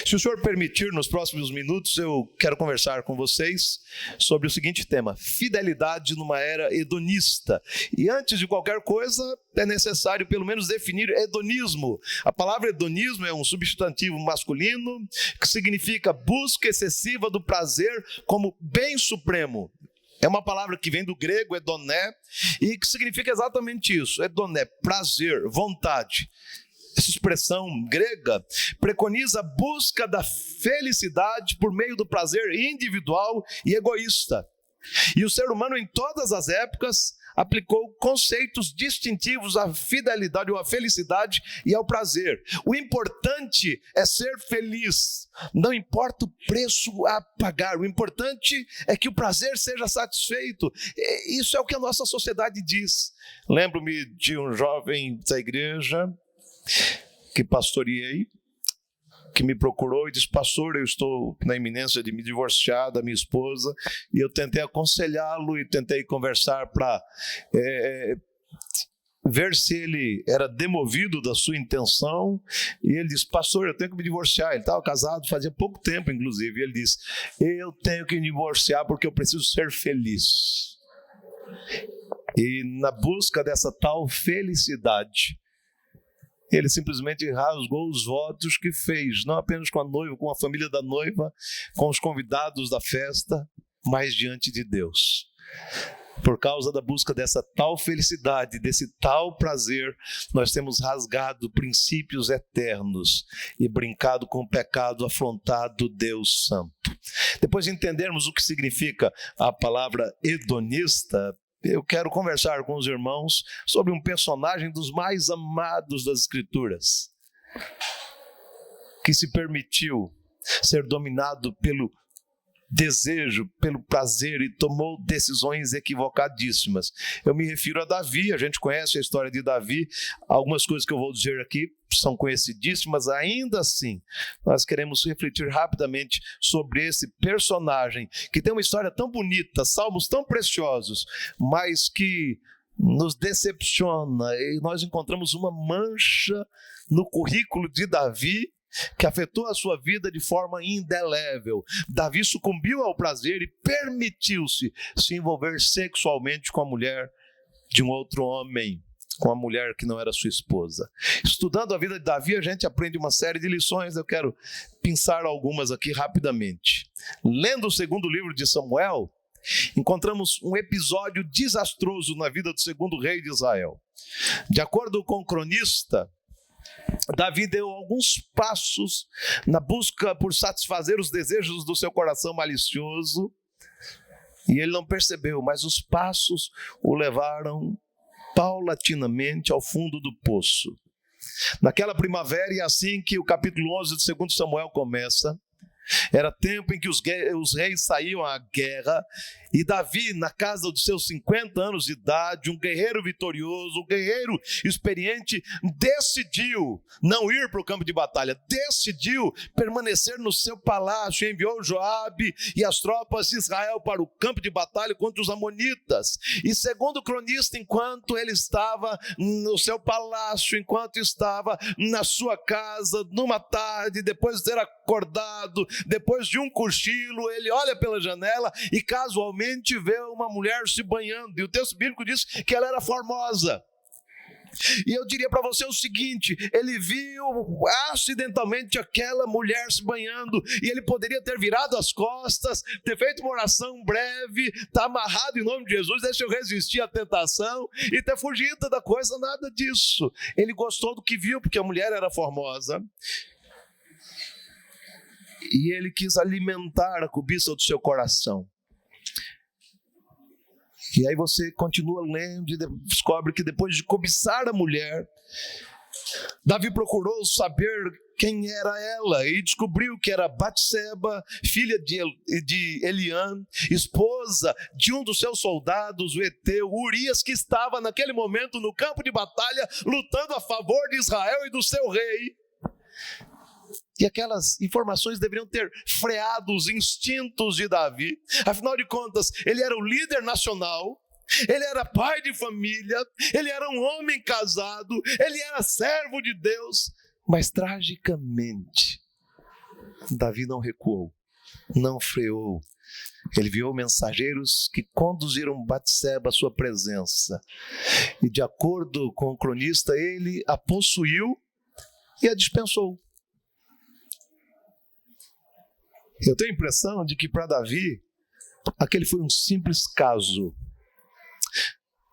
Se o senhor permitir, nos próximos minutos, eu quero conversar com vocês sobre o seguinte tema: fidelidade numa era hedonista. E antes de qualquer coisa, é necessário pelo menos definir hedonismo. A palavra hedonismo é um substantivo masculino que significa busca excessiva do prazer como bem supremo. É uma palavra que vem do grego, hedoné, e que significa exatamente isso. Hedoné, prazer, vontade. Essa expressão grega preconiza a busca da felicidade por meio do prazer individual e egoísta. E o ser humano, em todas as épocas, aplicou conceitos distintivos à fidelidade ou à felicidade e ao prazer. O importante é ser feliz, não importa o preço a pagar, o importante é que o prazer seja satisfeito. Isso é o que a nossa sociedade diz. Lembro-me de um jovem da igreja que pastoreei, que me procurou e disse: pastor, eu estou na iminência de me divorciar da minha esposa, e eu tentei aconselhá-lo e tentei conversar para ver se ele era demovido da sua intenção, e ele disse: pastor, eu tenho que me divorciar. Ele estava casado fazia pouco tempo, inclusive, e ele disse: eu tenho que me divorciar porque eu preciso ser feliz. E na busca dessa tal felicidade, ele simplesmente rasgou os votos que fez, não apenas com a noiva, com a família da noiva, com os convidados da festa, mas diante de Deus. Por causa da busca dessa tal felicidade, desse tal prazer, nós temos rasgado princípios eternos e brincado com o pecado, afrontado Deus Santo. Depois de entendermos o que significa a palavra hedonista, eu quero conversar com os irmãos sobre um personagem dos mais amados das Escrituras, que se permitiu ser dominado pelo desejo, pelo prazer, e tomou decisões equivocadíssimas. Eu me refiro a Davi. A gente conhece a história de Davi. Algumas coisas que eu vou dizer aqui são conhecidíssimas. Ainda assim, nós queremos refletir rapidamente sobre esse personagem que tem uma história tão bonita, salmos tão preciosos, mas que nos decepciona, e nós encontramos uma mancha no currículo de Davi que afetou a sua vida de forma indelével. Davi sucumbiu ao prazer e permitiu-se se envolver sexualmente com a mulher de um outro homem, com a mulher que não era sua esposa. Estudando a vida de Davi, a gente aprende uma série de lições. Eu quero pensar algumas aqui rapidamente. Lendo o segundo livro de Samuel, encontramos um episódio desastroso na vida do segundo rei de Israel. De acordo com o cronista, Davi deu alguns passos na busca por satisfazer os desejos do seu coração malicioso, e ele não percebeu, mas os passos o levaram paulatinamente ao fundo do poço. Naquela primavera, e assim que o capítulo 11 de 2 Samuel começa, era tempo em que os reis saíam à guerra, e Davi, na casa dos seus 50 anos de idade, um guerreiro vitorioso, um guerreiro experiente, decidiu não ir para o campo de batalha, decidiu permanecer no seu palácio. Enviou Joabe e as tropas de Israel para o campo de batalha contra os amonitas. E segundo o cronista, enquanto ele estava no seu palácio, enquanto estava na sua casa, numa tarde, depois de ter acordado, depois de um cochilo, ele olha pela janela e casualmente vê uma mulher se banhando, e o texto bíblico diz que ela era formosa. E eu diria para você o seguinte: ele viu acidentalmente aquela mulher se banhando, e ele poderia ter virado as costas, ter feito uma oração breve, tá amarrado em nome de Jesus, deixa eu resistir à tentação, e ter fugido da coisa. Nada disso. Ele gostou do que viu, porque a mulher era formosa, e ele quis alimentar a cobiça do seu coração. E aí você continua lendo e descobre que depois de cobiçar a mulher, Davi procurou saber quem era ela, e descobriu que era Batseba, filha de Eliã, esposa de um dos seus soldados, o heteu Urias, que estava naquele momento no campo de batalha, lutando a favor de Israel e do seu rei. E aquelas informações deveriam ter freado os instintos de Davi. Afinal de contas, ele era o líder nacional, ele era pai de família, ele era um homem casado, ele era servo de Deus. Mas tragicamente, Davi não recuou, não freou. Ele enviou mensageiros que conduziram Batseba à sua presença. E de acordo com o cronista, ele a possuiu e a dispensou. Eu tenho a impressão de que para Davi, aquele foi um simples caso.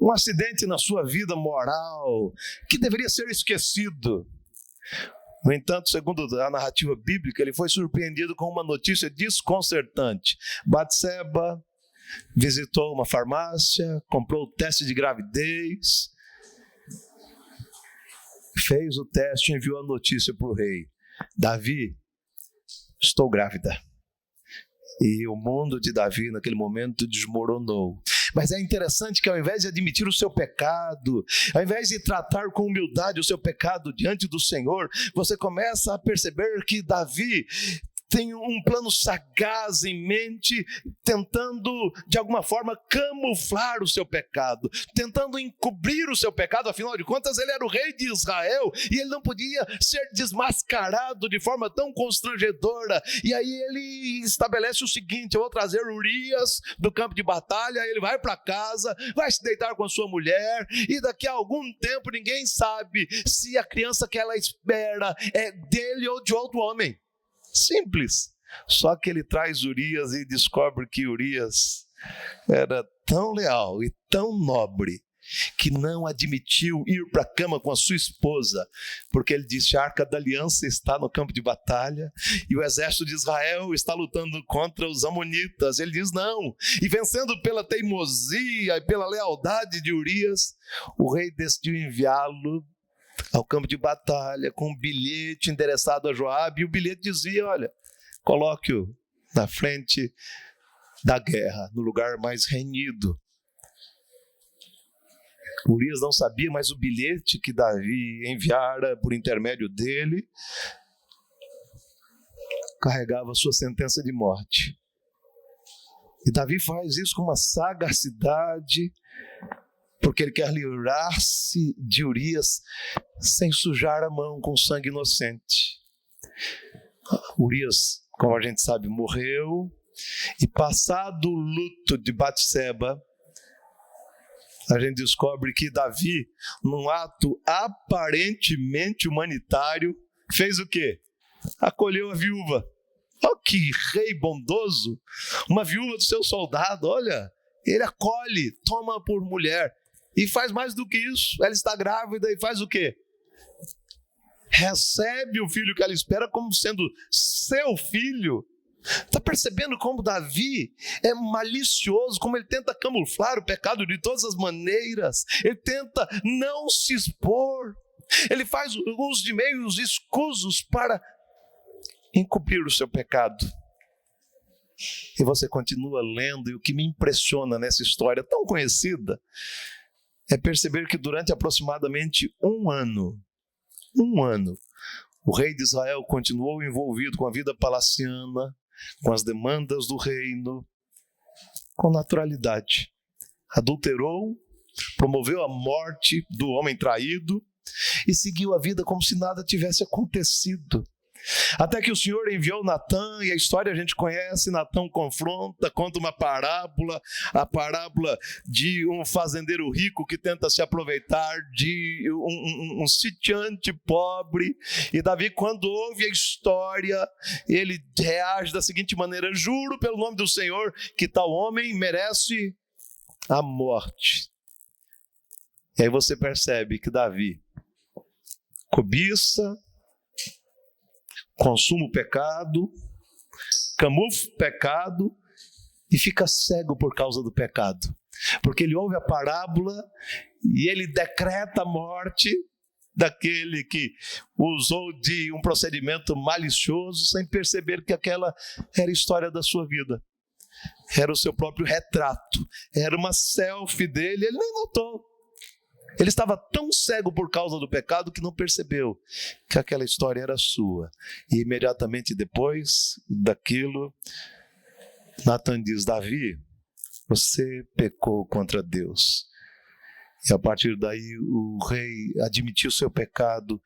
Um acidente na sua vida moral que deveria ser esquecido. No entanto, segundo a narrativa bíblica, ele foi surpreendido com uma notícia desconcertante. Batseba visitou uma farmácia, comprou o teste de gravidez, fez o teste e enviou a notícia para o rei. Davi, estou grávida. E o mundo de Davi naquele momento desmoronou. Mas é interessante que ao invés de admitir o seu pecado, ao invés de tratar com humildade o seu pecado diante do Senhor, você começa a perceber que Davi tem um plano sagaz em mente, tentando de alguma forma camuflar o seu pecado, tentando encobrir o seu pecado. Afinal de contas, ele era o rei de Israel e ele não podia ser desmascarado de forma tão constrangedora. E aí ele estabelece o seguinte: eu vou trazer Urias do campo de batalha, ele vai para casa, vai se deitar com a sua mulher, e daqui a algum tempo ninguém sabe se a criança que ela espera é dele ou de outro homem. Simples. Só que ele traz Urias e descobre que Urias era tão leal e tão nobre que não admitiu ir para a cama com a sua esposa, porque ele disse: a arca da aliança está no campo de batalha e o exército de Israel está lutando contra os amonitas. Ele diz não, e vencendo pela teimosia e pela lealdade de Urias, o rei decidiu enviá-lo ao campo de batalha com um bilhete endereçado a Joabe, e o bilhete dizia: olha, coloque-o na frente da guerra, no lugar mais renhido. Urias não sabia, mas o bilhete que Davi enviara por intermédio dele carregava a sua sentença de morte. E Davi faz isso com uma sagacidade, porque ele quer livrar-se de Urias sem sujar a mão com sangue inocente. Urias, como a gente sabe, morreu, e passado o luto de Batseba, a gente descobre que Davi, num ato aparentemente humanitário, fez o quê? Acolheu a viúva. Oh, que rei bondoso! Uma viúva do seu soldado, olha, ele acolhe, toma por mulher. E faz mais do que isso, ela está grávida e faz o quê? Recebe o filho que ela espera como sendo seu filho. Está percebendo como Davi é malicioso, como ele tenta camuflar o pecado de todas as maneiras, ele tenta não se expor, ele faz uso de meios escusos para encobrir o seu pecado. E você continua lendo, e o que me impressiona nessa história tão conhecida é perceber que durante aproximadamente um ano, o rei de Israel continuou envolvido com a vida palaciana, com as demandas do reino, com naturalidade. Adulterou, promoveu a morte do homem traído e seguiu a vida como se nada tivesse acontecido. Até que o Senhor enviou Natã, e a história a gente conhece. Natã confronta, conta uma parábola, a parábola de um fazendeiro rico que tenta se aproveitar de um sitiante pobre. E Davi, quando ouve a história, ele reage da seguinte maneira: juro pelo nome do Senhor que tal homem merece a morte. E aí você percebe que Davi cobiça, consuma o pecado, camufla o pecado e fica cego por causa do pecado. Porque ele ouve a parábola e ele decreta a morte daquele que usou de um procedimento malicioso sem perceber que aquela era a história da sua vida. Era o seu próprio retrato, era uma selfie dele, ele nem notou. Ele estava tão cego por causa do pecado que não percebeu que aquela história era sua. E imediatamente depois daquilo, Natã diz: Davi, você pecou contra Deus. E a partir daí o rei admitiu seu pecado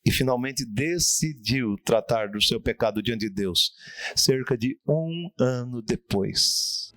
e finalmente decidiu tratar do seu pecado diante de Deus, cerca de 1 ano depois.